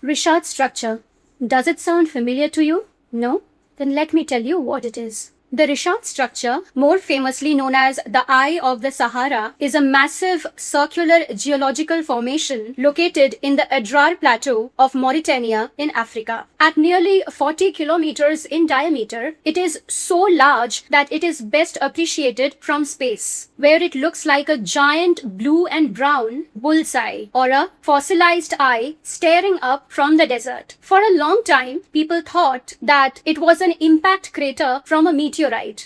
Richard structure. Does it sound familiar to you? No? Then let me tell you what it is. The Richard structure, more famously known as the Eye of the Sahara, is a massive circular geological formation located in the Adrar Plateau of Mauritania in Africa. At nearly 40 kilometers in diameter, it is so large that it is best appreciated from space, where it looks like a giant blue and brown bullseye or a fossilized eye staring up from the desert. For a long time, people thought that it was an impact crater from a meteorite.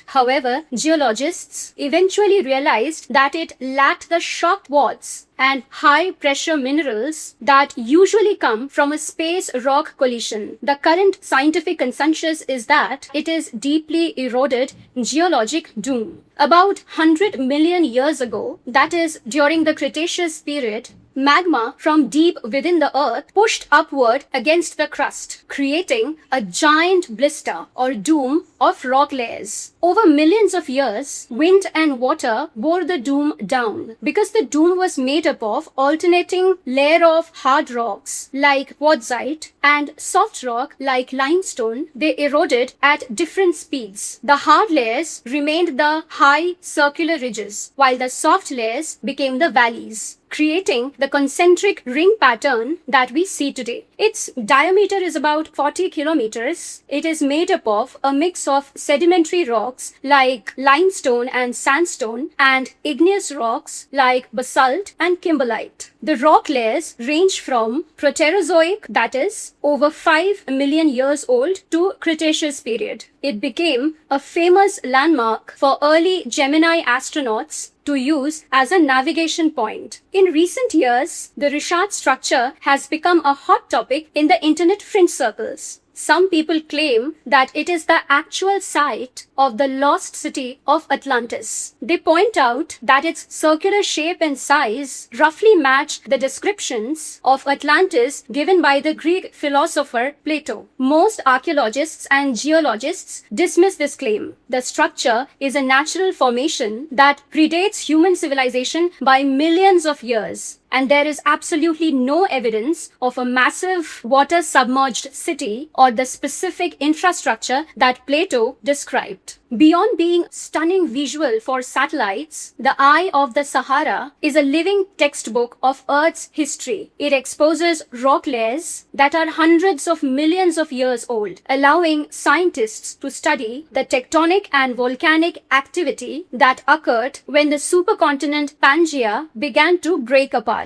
However, geologists eventually realized that it lacked the shock waves and high-pressure minerals that usually come from a space-rock collision. The current scientific consensus is that it is deeply eroded geologic doom. About 100 million years ago, that is, during the Cretaceous period, magma from deep within the earth pushed upward against the crust, creating a giant blister or dome of rock layers. Over millions of years, wind and water bore the dome down. Because the dome was made up of alternating layer of hard rocks like quartzite and soft rock like limestone, they eroded at different speeds. The hard layers remained the high circular ridges, while the soft layers became the valleys, creating the concentric ring pattern that we see today. Its diameter is about 40 kilometers. It is made up of a mix of sedimentary rocks like limestone and sandstone and igneous rocks like basalt and kimberlite. The rock layers range from Proterozoic, that is, over 5 million years old, to Cretaceous period. It became a famous landmark for early Gemini astronauts to use as a navigation point. In recent years, the Richard structure has become a hot topic in the internet fringe circles. Some people claim that it is the actual site of the lost city of Atlantis. They point out that its circular shape and size roughly match the descriptions of Atlantis given by the Greek philosopher Plato. Most archaeologists and geologists dismiss this claim. The structure is a natural formation that predates human civilization by millions of years, and there is absolutely no evidence of a massive water-submerged city or the specific infrastructure that Plato described. Beyond being stunning visual for satellites, the Eye of the Sahara is a living textbook of Earth's history. It exposes rock layers that are hundreds of millions of years old, allowing scientists to study the tectonic and volcanic activity that occurred when the supercontinent Pangaea began to break apart.